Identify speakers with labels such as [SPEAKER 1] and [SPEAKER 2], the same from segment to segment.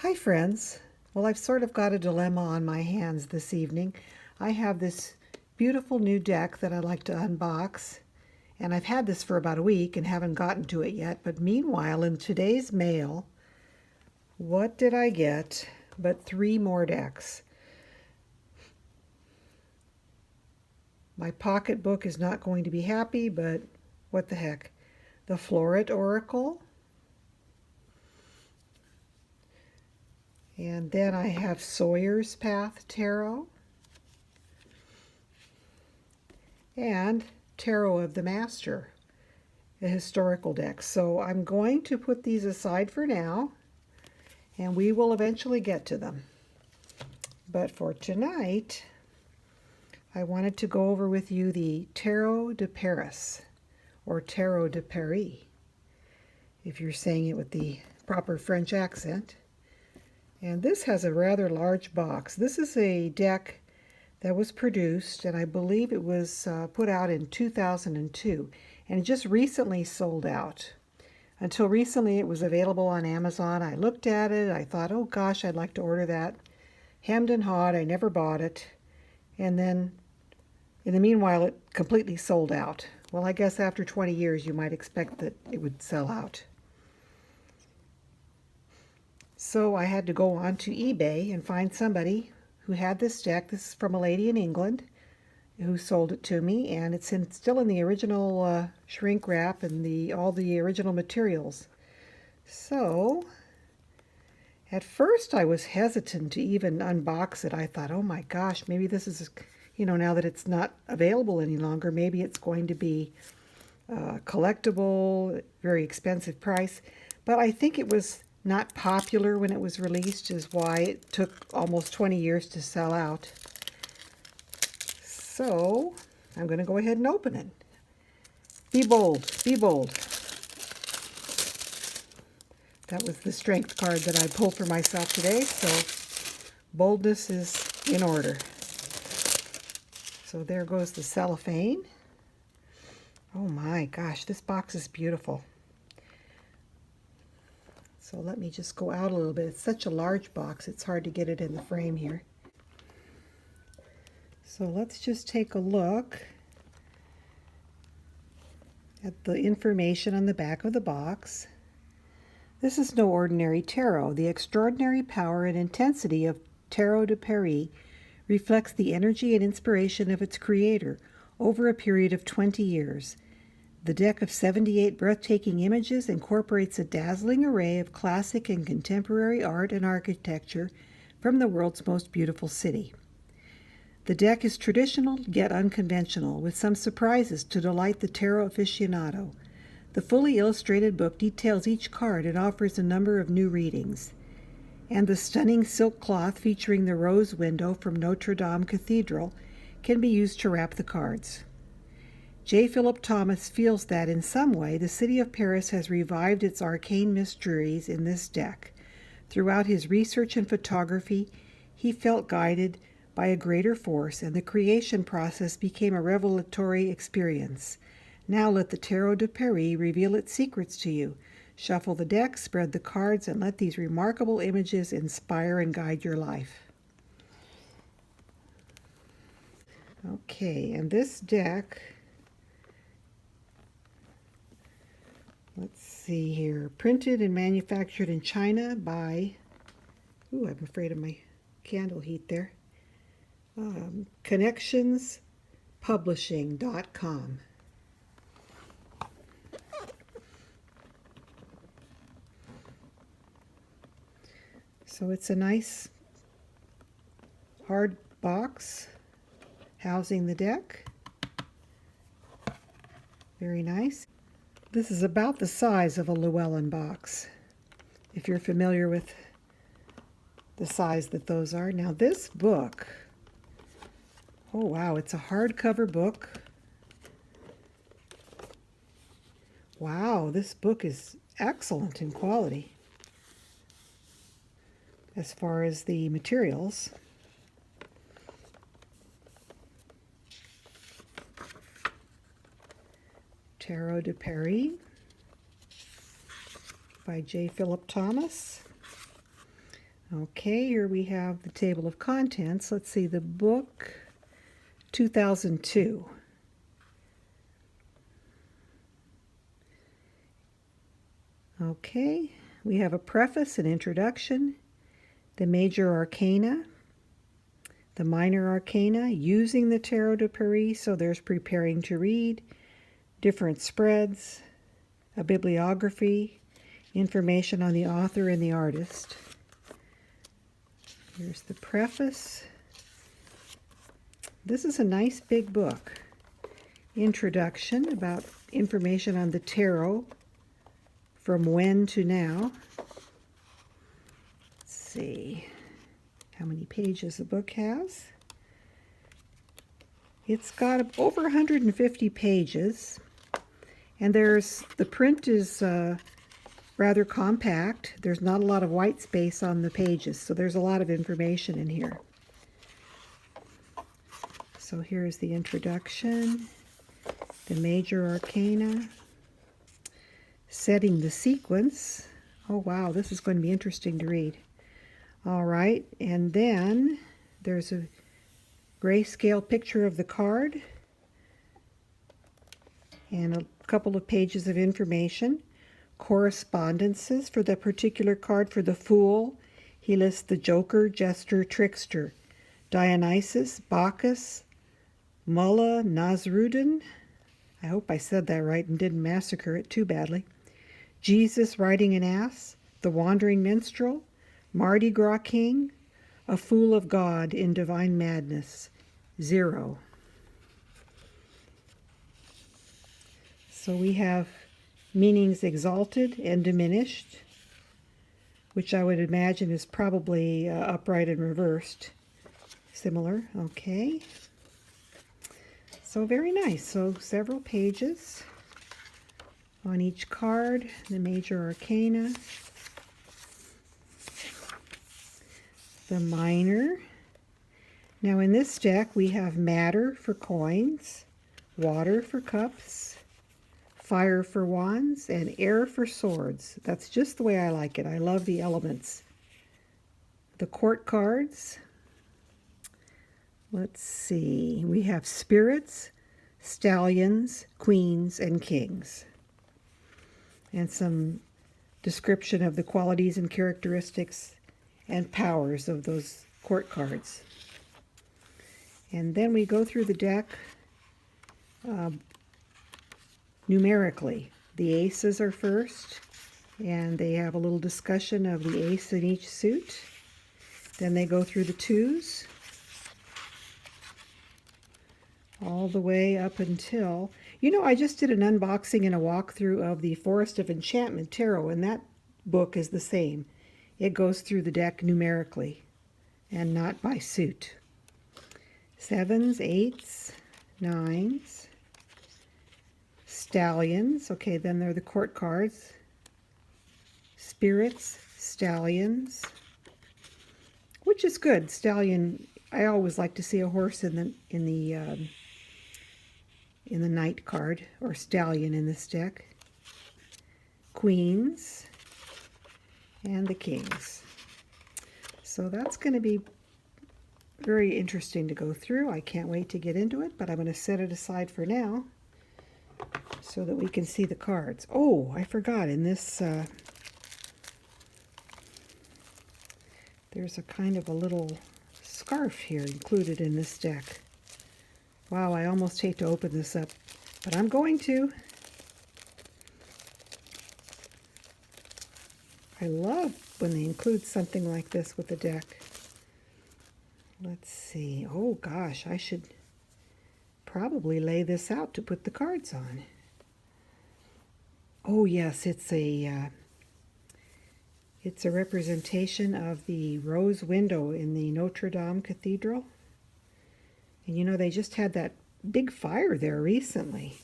[SPEAKER 1] Hi friends. Well, I've sort of got a dilemma on my hands this evening. I have this beautiful new deck that I'd like to unbox, and I've had this for about a week and haven't gotten to it yet. But meanwhile, in today's mail, what did I get but 3 more decks? My pocketbook is not going to be happy, but what the heck. The Floret Oracle. And then I have Sawyer's Path Tarot and Tarot of the Master, a historical deck. So I'm going to put these aside for now, and we will eventually get to them. But for tonight, I wanted to go over with you the Tarot de Paris, or Tarot de Paris, if you're saying it with the proper French accent. And this has a rather large box. This is a deck that was produced, and I believe it was put out in 2002, and it just recently sold out. Until recently, it was available on Amazon. I looked at it. I thought, oh gosh, I'd like to order that. Hemmed and hawed. I never bought it. And then, in the meanwhile, it completely sold out. Well, I guess after 20 years, you might expect that it would sell out. So I had to go on to eBay and find somebody who had this deck. This is from a lady in England who sold it to me, and it's still in the original shrink wrap and all the original materials. So at first I was hesitant to even unbox it. I thought, oh my gosh, maybe this is, now that it's not available any longer, maybe it's going to be collectible, very expensive price. But I think it was not popular when it was released, is why it took almost 20 years to sell out. So I'm going to go ahead and open it. Be bold, be bold. That was the strength card that I pulled for myself today, so boldness is in order. So there goes the cellophane. Oh my gosh, this box is beautiful. So let me just go out a little bit. It's such a large box, it's hard to get it in the frame here. So let's just take a look at the information on the back of the box. This is no ordinary tarot. The extraordinary power and intensity of Tarot de Paris reflects the energy and inspiration of its creator over a period of 20 years. The deck of 78 breathtaking images incorporates a dazzling array of classic and contemporary art and architecture from the world's most beautiful city. The deck is traditional yet unconventional, with some surprises to delight the tarot aficionado. The fully illustrated book details each card and offers a number of new readings. And the stunning silk cloth featuring the rose window from Notre Dame Cathedral can be used to wrap the cards. J. Philip Thomas feels that, in some way, the city of Paris has revived its arcane mysteries in this deck. Throughout his research and photography, he felt guided by a greater force, and the creation process became a revelatory experience. Now let the Tarot de Paris reveal its secrets to you. Shuffle the deck, spread the cards, and let these remarkable images inspire and guide your life. Okay, and this deck, let's see here, printed and manufactured in China by, I'm afraid of my candle heat there, connectionspublishing.com. So it's a nice hard box housing the deck. Very nice. This is about the size of a Llewellyn box, if you're familiar with the size that those are. Now this book, oh wow, it's a hardcover book. Wow, this book is excellent in quality as far as the materials. Tarot de Paris by J. Philip Thomas. Okay, here we have the table of contents. Let's see, the book 2002. Okay, we have a preface, an introduction, the major arcana, the minor arcana, using the Tarot de Paris, so there's preparing to read, different spreads, a bibliography, information on the author and the artist. Here's the preface. This is a nice big book. Introduction, about information on the tarot from when to now. Let's see how many pages the book has. It's got over 150 pages, and the print is rather compact. There's not a lot of white space on the pages, so there's a lot of information in here. So here's the introduction, the major arcana, setting the sequence. Oh wow, this is going to be interesting to read. All right, and then there's a grayscale picture of the card and a couple of pages of information. Correspondences for the particular card. For the Fool, he lists the Joker, Jester, Trickster, Dionysus, Bacchus, Mullah, Nasruddin. I hope I said that right and didn't massacre it too badly. Jesus riding an ass, the Wandering Minstrel, Mardi Gras King, a Fool of God in Divine Madness, 0. So we have meanings exalted and diminished, which I would imagine is probably upright and reversed. Similar, okay. So very nice. So several pages on each card, the major arcana, the minor. Now in this deck we have matter for coins, water for cups, fire for wands, and air for swords. That's just the way I like it. I love the elements. The court cards. Let's see. We have spirits, stallions, queens, and kings. And some description of the qualities and characteristics and powers of those court cards. And then we go through the deck numerically. The aces are first, and they have a little discussion of the ace in each suit. Then they go through the twos, all the way up until, I just did an unboxing and a walkthrough of the Forest of Enchantment Tarot, and that book is the same. It goes through the deck numerically and not by suit. Sevens, eights, nines, stallions. Okay, then they're the court cards. Spirits, stallions, which is good. Stallion, I always like to see a horse in the knight card, or stallion in this deck. Queens and the kings. So that's going to be very interesting to go through. I can't wait to get into it, but I'm going to set it aside for now so that we can see the cards. Oh, I forgot, in this there's a kind of a little scarf here included in this deck. Wow, I almost hate to open this up, but I'm going to. I love when they include something like this with the deck. Let's see. Oh gosh, I should probably lay this out to put the cards on. Oh yes, it's a representation of the rose window in the Notre Dame Cathedral. And they just had that big fire there recently,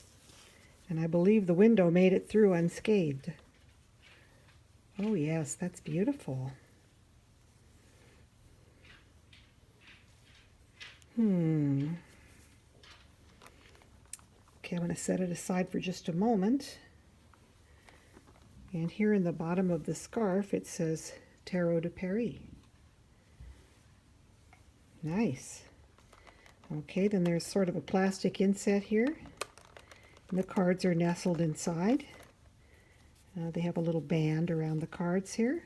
[SPEAKER 1] and I believe the window made it through unscathed. Oh yes, that's beautiful. Okay, I'm going to set it aside for just a moment. And here in the bottom of the scarf it says Tarot de Paris. Nice. Okay, then there's sort of a plastic inset here, and the cards are nestled inside. They have a little band around the cards here.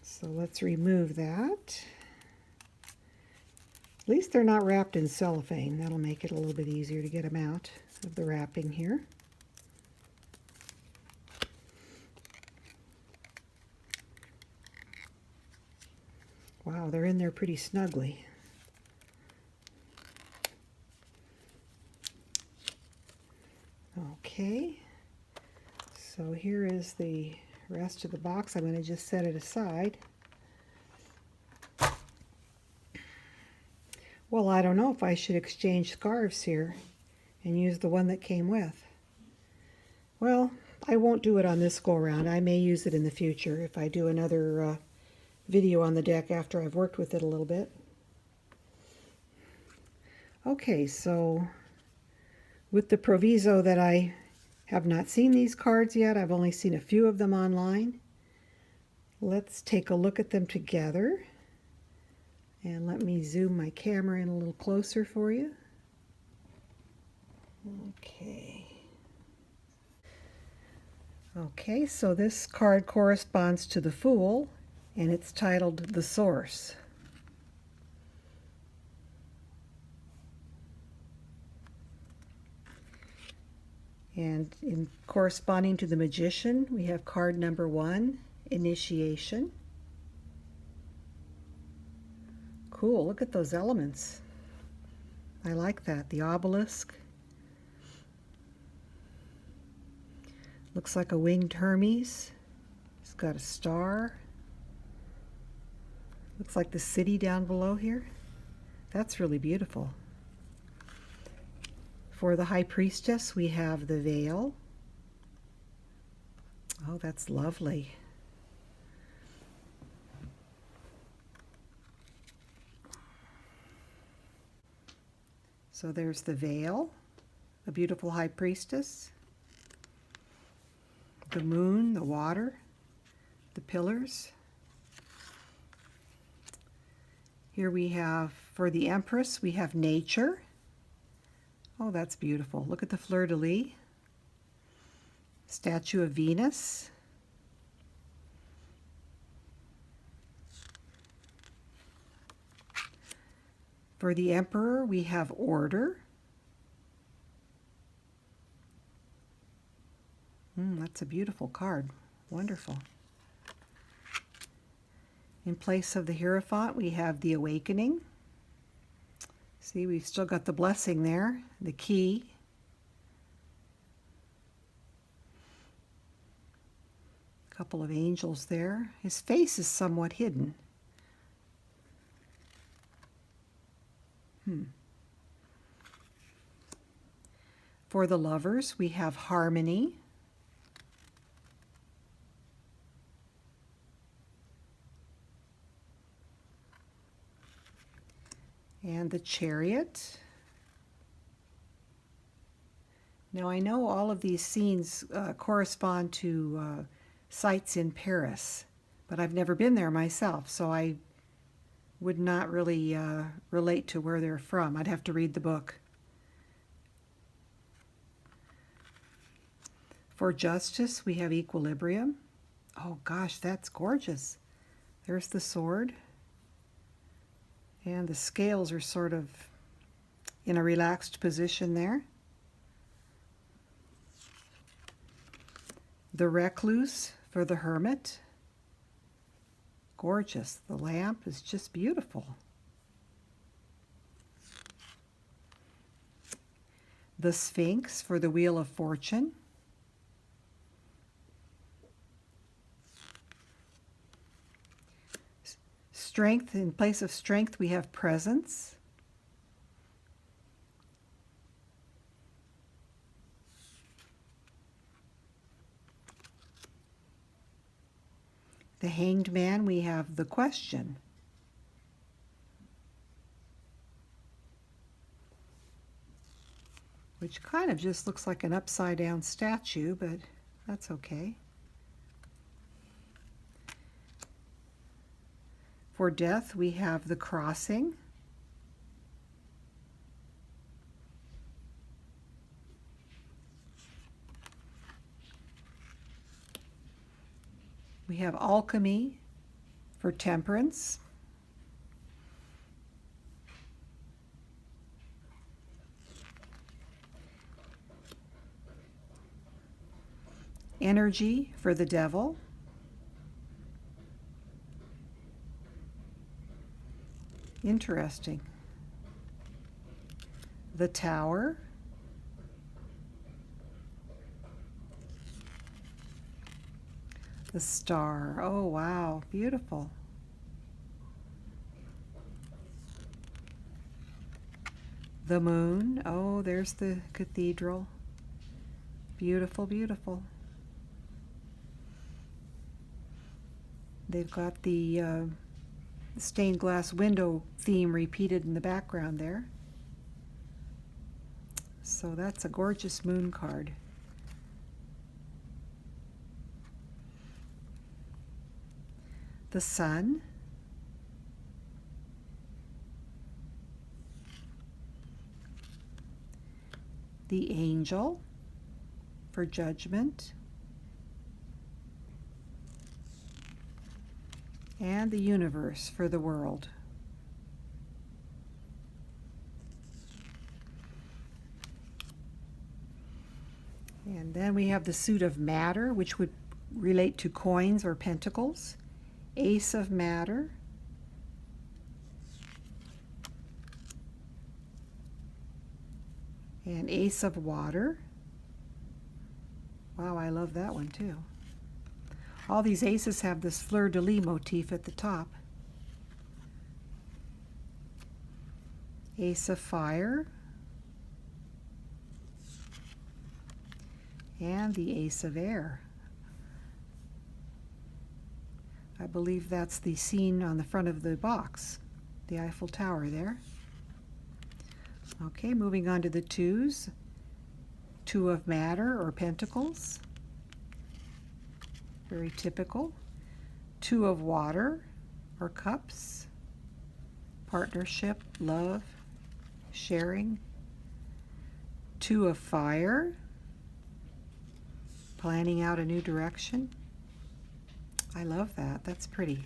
[SPEAKER 1] So let's remove that. At least they're not wrapped in cellophane. That'll make it a little bit easier to get them out of the wrapping here. Wow, they're in there pretty snugly. Okay, so here is the rest of the box. I'm going to just set it aside. Well, I don't know if I should exchange scarves here and use the one that came with. Well, I won't do it on this go-around. I may use it in the future if I do another video on the deck after I've worked with it a little bit. Okay, so with the proviso that I have not seen these cards yet, I've only seen a few of them online. Let's take a look at them together. And let me zoom my camera in a little closer for you. Okay. Okay, so this card corresponds to the Fool, and it's titled The Source. And in corresponding to the Magician, we have card number 1, Initiation. Cool, look at those elements. I like that. The obelisk. Looks like a winged Hermes. It's got a star. Looks like the city down below here. That's really beautiful. For the High Priestess, we have the veil. Oh, that's lovely. So there's the veil, a beautiful High Priestess, the moon, the water, the pillars. Here we have, for the Empress, we have nature. Oh, that's beautiful. Look at the fleur-de-lis. Statue of Venus. For the Emperor, we have order. That's a beautiful card. Wonderful. In place of the Hierophant, we have the Awakening. See, we've still got the blessing there, the key. A couple of angels there. His face is somewhat hidden. For the Lovers, we have Harmony. And the Chariot. Now I know all of these scenes correspond to sites in Paris, but I've never been there myself, so I would not really relate to where they're from. I'd have to read the book. For Justice, we have Equilibrium. Oh gosh, that's gorgeous. There's the sword. And the scales are sort of in a relaxed position there. The Recluse for the Hermit. Gorgeous. The lamp is just beautiful. The Sphinx for the Wheel of Fortune. Strength, in place of strength, we have presence. The Hanged Man, we have the Question. Which kind of just looks like an upside down statue, but that's okay. For death, we have the crossing. We have alchemy for temperance. Energy for the devil. Interesting. The Tower. The Star. Oh, wow, beautiful. The Moon. Oh, there's the cathedral. Beautiful, beautiful. They've got the stained glass window theme repeated in the background there. So that's a gorgeous moon card. The Sun. The Angel for judgment. And the Universe for the world. And then we have the Suit of Matter, which would relate to coins or pentacles. Ace of Matter. And Ace of Water. Wow, I love that one too. All these aces have this fleur-de-lis motif at the top. Ace of Fire. And the Ace of Air. I believe that's the scene on the front of the box, the Eiffel Tower there. Okay, moving on to the twos. Two of Matter or Pentacles. Very typical. Two of Water or Cups. Partnership, love, sharing. Two of Fire. Planning out a new direction. I love that. That's pretty.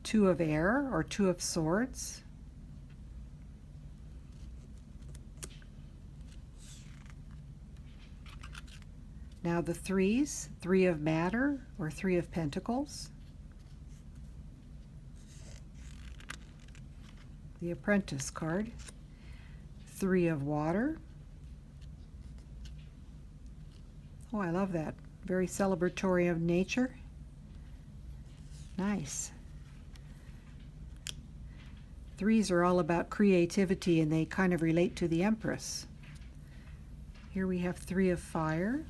[SPEAKER 1] Two of Air or Two of Swords. Now the threes, Three of Matter or Three of Pentacles. The Apprentice card. Three of Water. Oh, I love that. Very celebratory of nature. Nice. Threes are all about creativity, and they kind of relate to the Empress. Here we have Three of Fire,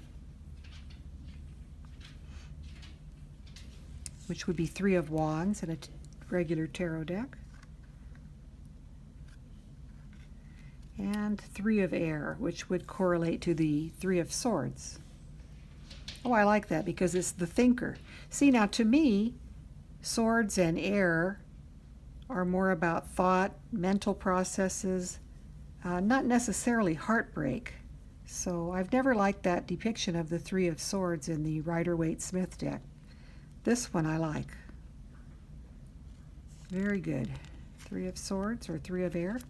[SPEAKER 1] which would be Three of Wands in a regular tarot deck. And Three of Air, which would correlate to the Three of Swords. Oh, I like that because it's the thinker. See, now to me, Swords and Air are more about thought, mental processes, not necessarily heartbreak. So I've never liked that depiction of the Three of Swords in the Rider-Waite-Smith deck. This one I like. Very good. Three of Swords or Three of Air.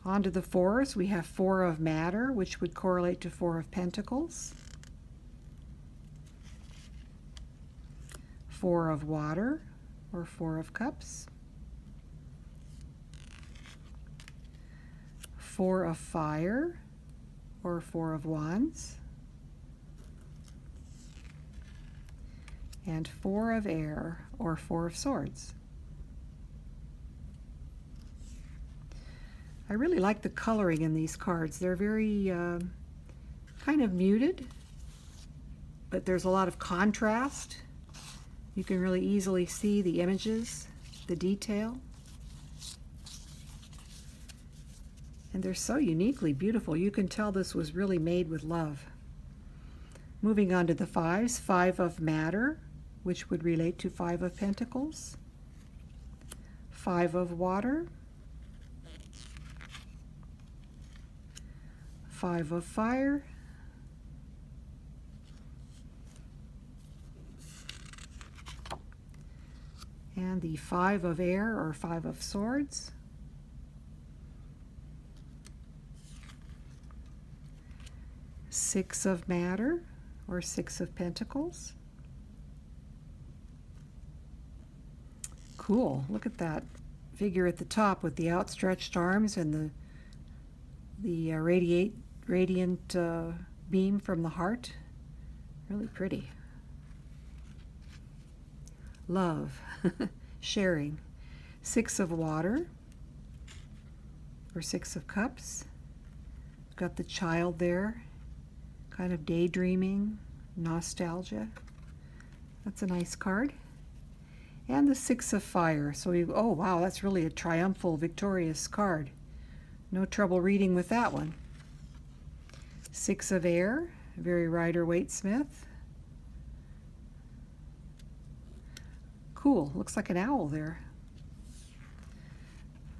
[SPEAKER 1] On to the fours, we have Four of Matter, which would correlate to Four of Pentacles. Four of Water or Four of Cups. Four of Fire or Four of Wands. And Four of Air or Four of Swords. I really like the coloring in these cards. They're very kind of muted, but there's a lot of contrast. You can really easily see the images, the detail. And they're so uniquely beautiful. You can tell this was really made with love. Moving on to the fives, Five of Matter, which would relate to Five of Pentacles. 5 of water, 5 of fire, and the 5 of air or 5 of swords, 6 of matter or 6 of pentacles. Cool, look at that figure at the top with the outstretched arms and the radiant beam from the heart. Really pretty. Love, sharing. 6 of water or 6 of cups. Got the child there, kind of daydreaming, nostalgia. That's a nice card. And the 6 of fire. So oh wow, that's really a triumphal, victorious card. No trouble reading with that one. 6 of air, very Rider-Waite-Smith. Cool, looks like an owl there.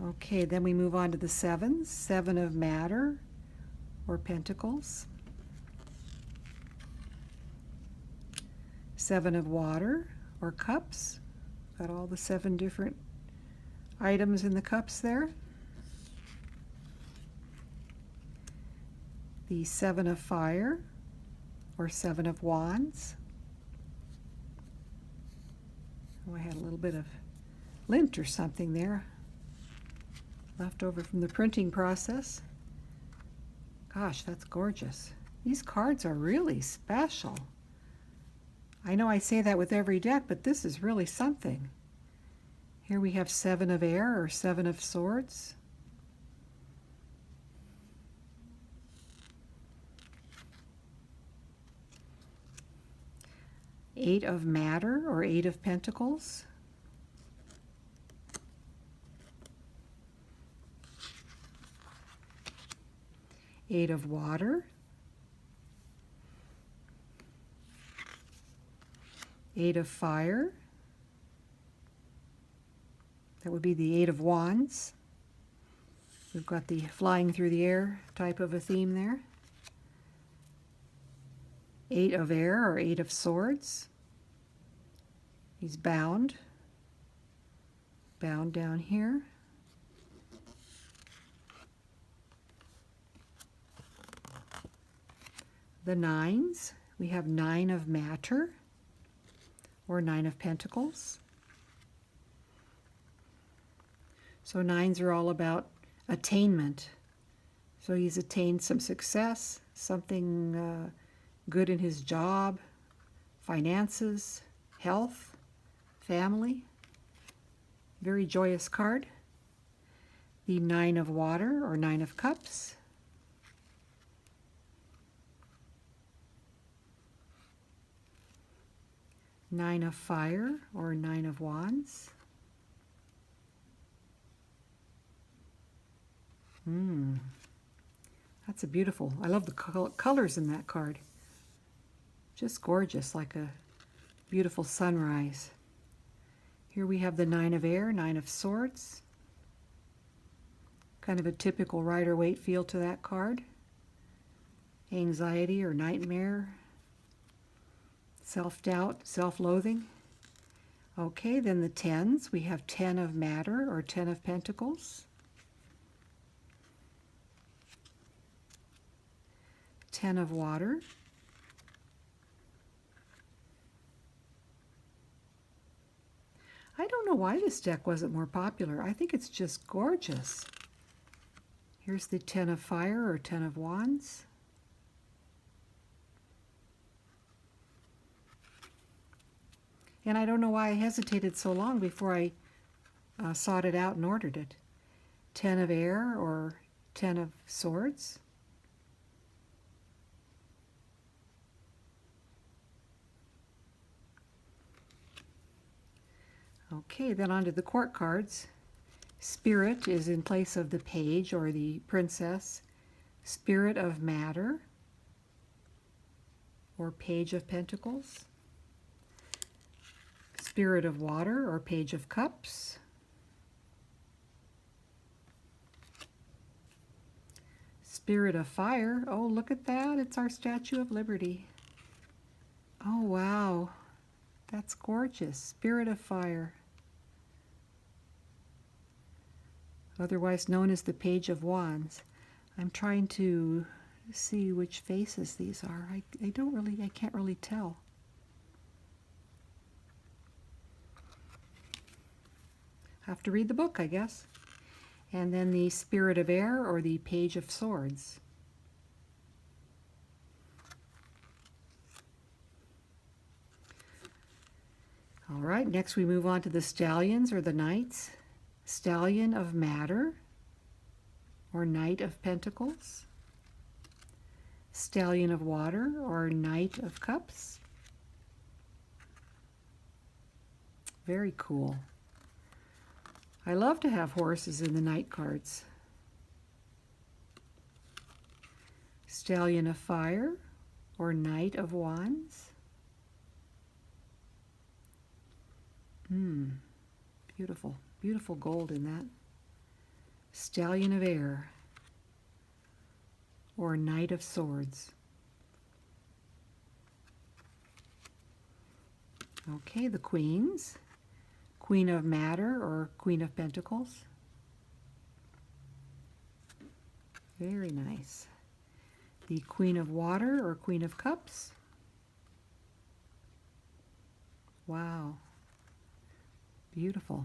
[SPEAKER 1] Okay, then we move on to the 7s. 7 of matter or pentacles. 7 of water or cups. Got all the 7 different items in the cups there. The 7 of fire or 7 of wands. Oh, I had a little bit of lint or something there left over from the printing process. Gosh, that's gorgeous. These cards are really special. I know I say that with every deck, but this is really something. Here we have 7 of air or 7 of swords. 8 of matter or 8 of pentacles. 8 of water. 8 of fire. That would be the 8 of wands. We've got the flying through the air type of a theme there. 8 of air or 8 of swords. He's bound. Bound down here. The 9s, we have 9 of matter or 9 of pentacles. So 9s are all about attainment. So he's attained some success, something good in his job, finances, health, family. Very joyous card. The 9 of water or 9 of cups. Nine of fire or 9 of wands. That's a beautiful, I love the colors in that card. Just gorgeous, like a beautiful sunrise. Here we have the 9 of air, 9 of swords. Kind of a typical Rider-Waite feel to that card. Anxiety or nightmare. Self-doubt, self-loathing. Okay, then the 10s. We have 10 of matter or 10 of pentacles. 10 of water. I don't know why this deck wasn't more popular. I think it's just gorgeous. Here's the 10 of fire or 10 of wands. And I don't know why I hesitated so long before I sought it out and ordered it. 10 of air or 10 of swords. Okay, then on to the court cards. Spirit is in place of the page or the princess. Spirit of matter or page of pentacles. Spirit of water or page of cups. Spirit of Fire. Oh, look at that. It's our Statue of Liberty. Oh, wow. That's gorgeous. Spirit of Fire. Otherwise known as the Page of Wands. I'm trying to see which faces these are. I can't really tell. Have to read the book, I guess. And then the Spirit of Air, or the Page of Swords. All right, next we move on to the Stallions, or the Knights. Stallion of Matter, or Knight of Pentacles. Stallion of Water, or Knight of Cups. Very cool. I love to have horses in the Knight cards. Stallion of Fire, or Knight of Wands. Beautiful, beautiful gold in that. Stallion of Air, or Knight of Swords. Okay, the Queens. Queen of Matter, or Queen of Pentacles. Very nice. The Queen of Water, or Queen of Cups. Wow. Beautiful.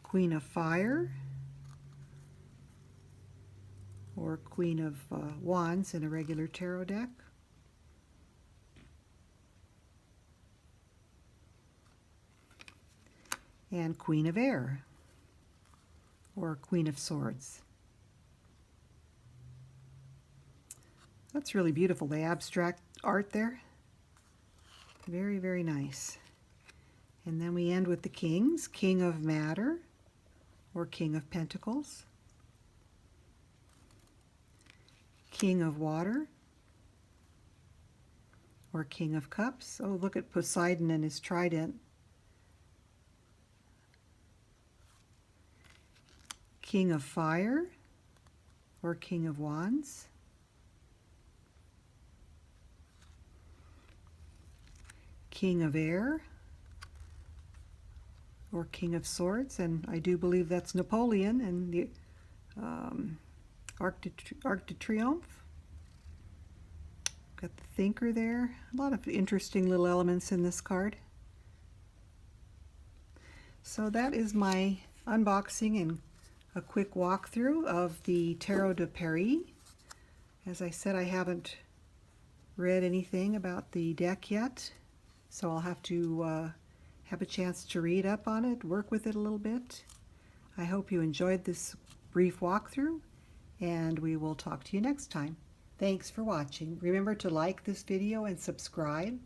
[SPEAKER 1] Queen of Fire, or Queen of Wands in a regular tarot deck. And Queen of Air, or Queen of Swords. That's really beautiful, the abstract art there. Very, very nice. And then we end with the Kings. King of Matter, or King of Pentacles. King of Water, or King of Cups. Oh, look at Poseidon and his trident. King of Fire, or King of Wands. King of Air, or King of Swords, and I do believe that's Napoleon and the Arc de Triomphe. Got the Thinker there. A lot of interesting little elements in this card. So that is my unboxing and a quick walkthrough of the Tarot de Paris. As I said, I haven't read anything about the deck yet, so I'll have to have a chance to read up on it, work with it a little bit. I hope you enjoyed this brief walkthrough, and we will talk to you next time. Thanks for watching. Remember to like this video and subscribe,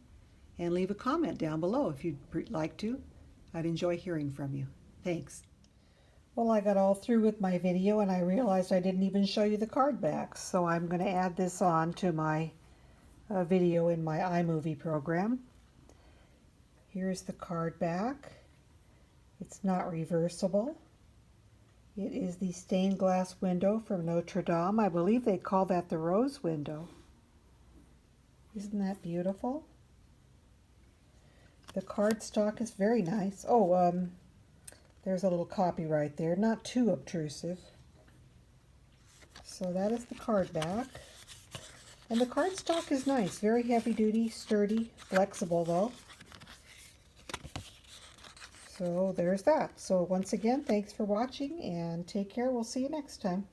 [SPEAKER 1] and leave a comment down below if you'd like to. I'd enjoy hearing from you. Thanks. Well, I got all through with my video and I realized I didn't even show you the card backs, so I'm going to add this on to my video in my iMovie program. Here's the card back. It's not reversible. It is the stained glass window from Notre Dame. I believe they call that the rose window. Isn't that beautiful? The cardstock is very nice. Oh, there's a little copyright there, not too obtrusive. So that is the card back. And the cardstock is nice, very heavy duty, sturdy, flexible though. So there's that. So once again, thanks for watching and take care. We'll see you next time.